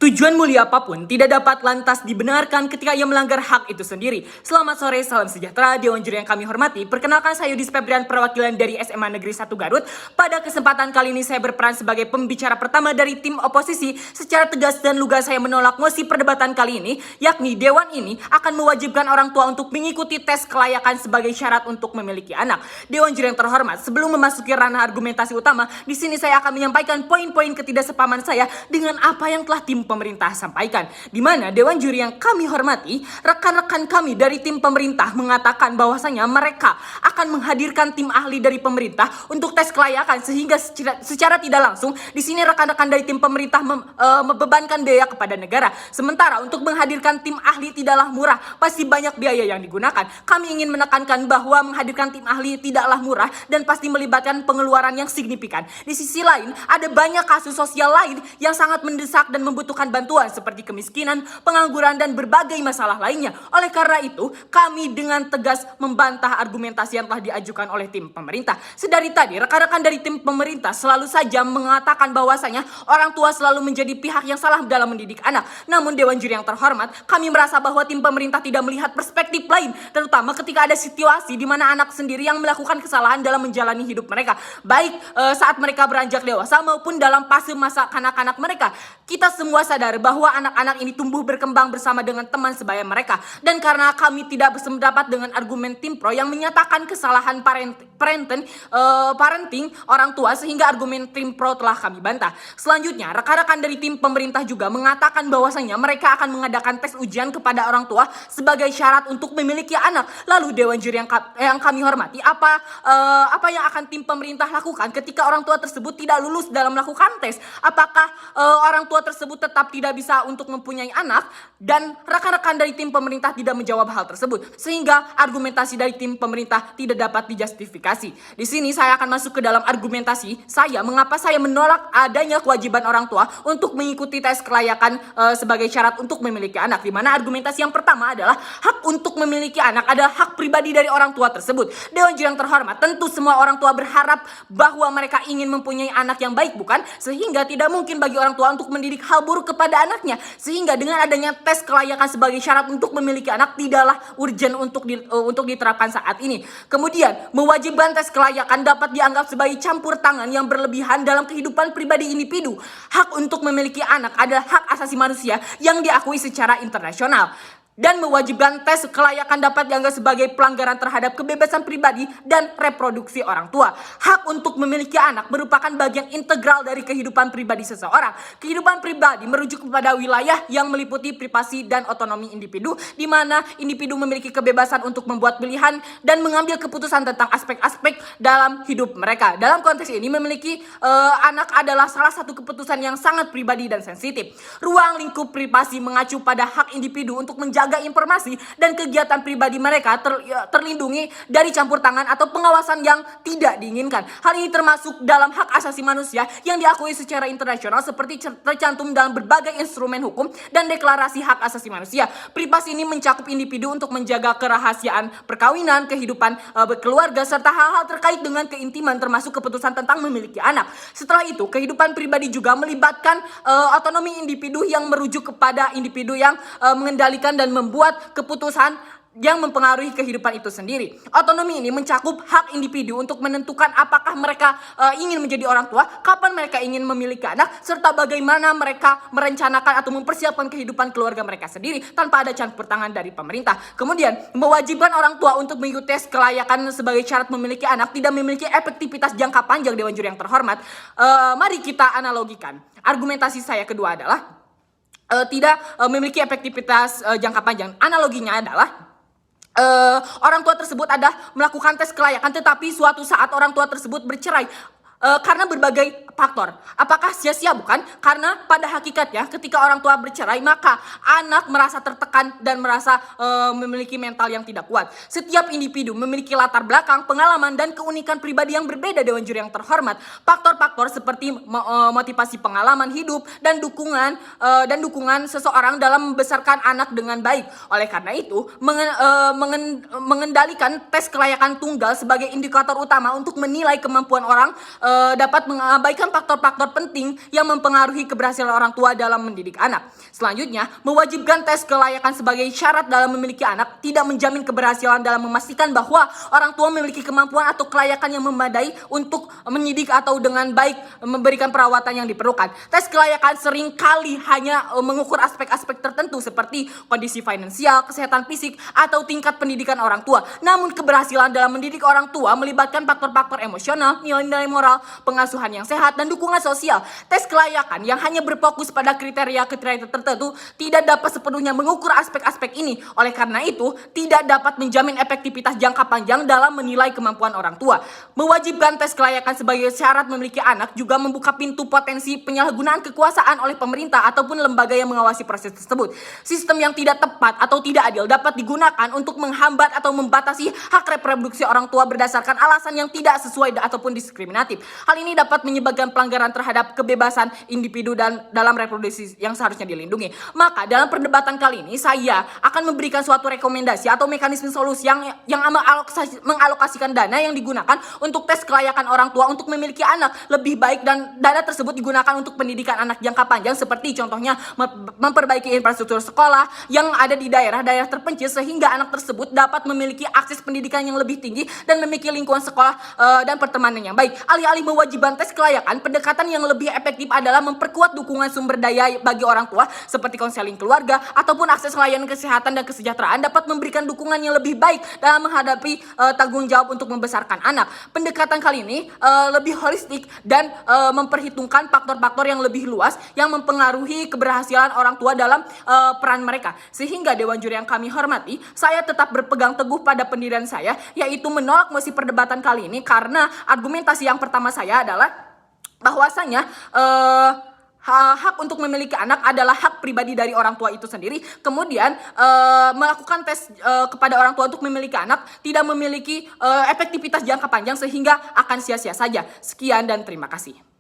Tujuan mulia apapun tidak dapat lantas dibenarkan ketika ia melanggar hak itu sendiri. Selamat sore, salam sejahtera, Dewan Juri yang kami hormati. Perkenalkan saya Yudis Febrian, perwakilan dari SMA Negeri 1 Garut. Pada kesempatan kali ini saya berperan sebagai pembicara pertama dari tim oposisi. Secara tegas dan lugas saya menolak mosi perdebatan kali ini, yakni Dewan ini akan mewajibkan orang tua untuk mengikuti tes kelayakan sebagai syarat untuk memiliki anak. Dewan Juri yang terhormat, sebelum memasuki ranah argumentasi utama, di sini saya akan menyampaikan poin-poin ketidaksepahaman saya dengan apa yang telah tim pemerintah sampaikan, di mana Dewan Juri yang kami hormati, rekan-rekan kami dari tim pemerintah mengatakan bahwasanya mereka akan menghadirkan tim ahli dari pemerintah untuk tes kelayakan, sehingga secara tidak langsung di sini rekan-rekan dari tim pemerintah membebankan biaya kepada negara. Sementara untuk menghadirkan tim ahli tidaklah murah, pasti banyak biaya yang digunakan. Kami ingin menekankan bahwa menghadirkan tim ahli tidaklah murah dan pasti melibatkan pengeluaran yang signifikan. Di sisi lain, ada banyak kasus sosial lain yang sangat mendesak dan membutuhkan bantuan seperti kemiskinan, pengangguran, dan berbagai masalah lainnya. Oleh karena itu, kami dengan tegas membantah argumentasi yang telah diajukan oleh tim pemerintah. Sedari tadi, rekan-rekan dari tim pemerintah selalu saja mengatakan bahwasanya orang tua selalu menjadi pihak yang salah dalam mendidik anak. Namun Dewan Juri yang terhormat, kami merasa bahwa tim pemerintah tidak melihat perspektif lain, terutama ketika ada situasi di mana anak sendiri yang melakukan kesalahan dalam menjalani hidup mereka, baik saat mereka beranjak dewasa maupun dalam fase masa kanak-kanak mereka. Kita semua sadar bahwa anak-anak ini tumbuh berkembang bersama dengan teman sebaya mereka, dan karena kami tidak bersependapat dengan argumen tim pro yang menyatakan kesalahan parenting orang tua, sehingga argumen tim pro telah kami bantah. Selanjutnya, rekan-rekan dari tim pemerintah juga mengatakan bahwasanya mereka akan mengadakan tes ujian kepada orang tua sebagai syarat untuk memiliki anak. Lalu Dewan Juri yang kami hormati, apa yang akan tim pemerintah lakukan ketika orang tua tersebut tidak lulus dalam melakukan tes? Apakah orang tua tersebut tetap tidak bisa untuk mempunyai anak? Dan rekan-rekan dari tim pemerintah tidak menjawab hal tersebut, sehingga argumentasi dari tim pemerintah tidak dapat dijustifikasi. Di sini saya akan masuk ke dalam argumentasi saya mengapa saya menolak adanya kewajiban orang tua untuk mengikuti tes kelayakan sebagai syarat untuk memiliki anak. Di mana argumentasi yang pertama adalah hak untuk memiliki anak adalah hak pribadi dari orang tua tersebut. Dewan Juri yang terhormat, tentu semua orang tua berharap bahwa mereka ingin mempunyai anak yang baik, bukan? Sehingga tidak mungkin bagi orang tua untuk mendidik hal buruk kepada anaknya. Sehingga dengan adanya tes kelayakan sebagai syarat untuk memiliki anak tidaklah urgent untuk diterapkan saat ini. Kemudian, mewajibkan tes kelayakan dapat dianggap sebagai campur tangan yang berlebihan dalam kehidupan pribadi individu. Hak untuk memiliki anak adalah hak asasi manusia yang diakui secara internasional. Dan mewajibkan tes kelayakan dapat dianggap sebagai pelanggaran terhadap kebebasan pribadi dan reproduksi orang tua. Hak untuk memiliki anak merupakan bagian integral dari kehidupan pribadi seseorang. Kehidupan pribadi merujuk kepada wilayah yang meliputi privasi dan otonomi individu, di mana individu memiliki kebebasan untuk membuat pilihan dan mengambil keputusan tentang aspek-aspek dalam hidup mereka. Dalam konteks ini, memiliki anak adalah salah satu keputusan yang sangat pribadi dan sensitif. Ruang lingkup privasi mengacu pada hak individu untuk menjaga informasi dan kegiatan pribadi mereka terlindungi dari campur tangan atau pengawasan yang tidak diinginkan. Hal ini termasuk dalam hak asasi manusia yang diakui secara internasional seperti tercantum dalam berbagai instrumen hukum dan deklarasi hak asasi manusia. Privasi ini mencakup individu untuk menjaga kerahasiaan perkawinan, kehidupan berkeluarga, serta hal-hal terkait dengan keintiman termasuk keputusan tentang memiliki anak. Setelah itu, kehidupan pribadi juga melibatkan otonomi individu yang merujuk kepada individu yang mengendalikan dan membuat keputusan yang mempengaruhi kehidupan itu sendiri. Otonomi ini mencakup hak individu untuk menentukan apakah mereka ingin menjadi orang tua, kapan mereka ingin memiliki anak, serta bagaimana mereka merencanakan atau mempersiapkan kehidupan keluarga mereka sendiri tanpa ada campur tangan dari pemerintah. Kemudian, mewajibkan orang tua untuk mengikuti tes kelayakan sebagai syarat memiliki anak tidak memiliki efektivitas jangka panjang. Dewan Juri yang terhormat, mari kita analogikan. Argumentasi saya kedua adalah tidak memiliki efektivitas jangka panjang. Analoginya adalah orang tua tersebut ada melakukan tes kelayakan, tetapi suatu saat orang tua tersebut bercerai karena berbagai faktor. Apakah sia-sia? Bukan, karena pada hakikatnya ketika orang tua bercerai maka anak merasa tertekan dan merasa memiliki mental yang tidak kuat. Setiap individu memiliki latar belakang, pengalaman, dan keunikan pribadi yang berbeda. Dewan Juri yang terhormat, faktor-faktor seperti motivasi pengalaman hidup dan dukungan seseorang dalam membesarkan anak dengan baik. Oleh karena itu, mengendalikan tes kelayakan tunggal sebagai indikator utama untuk menilai kemampuan orang dapat mengabaikan faktor-faktor penting yang mempengaruhi keberhasilan orang tua dalam mendidik anak. Selanjutnya, mewajibkan tes kelayakan sebagai syarat dalam memiliki anak tidak menjamin keberhasilan dalam memastikan bahwa orang tua memiliki kemampuan atau kelayakan yang memadai untuk mendidik atau dengan baik memberikan perawatan yang diperlukan. Tes kelayakan sering kali hanya mengukur aspek-aspek tertentu seperti kondisi finansial, kesehatan fisik, atau tingkat pendidikan orang tua. Namun keberhasilan dalam mendidik orang tua melibatkan faktor-faktor emosional, nilai-nilai moral, pengasuhan yang sehat, dan dukungan sosial. Tes kelayakan yang hanya berfokus pada kriteria-kriteria tertentu tidak dapat sepenuhnya mengukur aspek-aspek ini. Oleh karena itu, tidak dapat menjamin efektivitas jangka panjang dalam menilai kemampuan orang tua. Mewajibkan tes kelayakan sebagai syarat memiliki anak juga membuka pintu potensi penyalahgunaan kekuasaan oleh pemerintah ataupun lembaga yang mengawasi proses tersebut. Sistem yang tidak tepat atau tidak adil dapat digunakan untuk menghambat atau membatasi hak reproduksi orang tua berdasarkan alasan yang tidak sesuai ataupun diskriminatif. Hal ini dapat menyebabkan pelanggaran terhadap kebebasan individu dan dalam reproduksi yang seharusnya dilindungi. Maka dalam perdebatan kali ini saya akan memberikan suatu rekomendasi atau mekanisme solusi yang mengalokasikan dana yang digunakan untuk tes kelayakan orang tua untuk memiliki anak lebih baik, dan dana tersebut digunakan untuk pendidikan anak jangka panjang seperti contohnya memperbaiki infrastruktur sekolah yang ada di daerah-daerah terpencil sehingga anak tersebut dapat memiliki akses pendidikan yang lebih tinggi dan memiliki lingkungan sekolah dan pertemanan yang baik. Alih-alih mewajibkan tes kelayakan, pendekatan yang lebih efektif adalah memperkuat dukungan sumber daya bagi orang tua seperti konseling keluarga ataupun akses layanan kesehatan dan kesejahteraan dapat memberikan dukungan yang lebih baik dalam menghadapi tanggung jawab untuk membesarkan anak. Pendekatan kali ini lebih holistik dan memperhitungkan faktor-faktor yang lebih luas yang mempengaruhi keberhasilan orang tua dalam peran mereka. Sehingga Dewan Juri yang kami hormati, saya tetap berpegang teguh pada pendirian saya, yaitu menolak mosi perdebatan kali ini karena argumentasi yang pertama saya adalah bahwasanya hak untuk memiliki anak adalah hak pribadi dari orang tua itu sendiri. Kemudian melakukan tes kepada orang tua untuk memiliki anak tidak memiliki efektivitas jangka panjang sehingga akan sia-sia saja. Sekian dan terima kasih.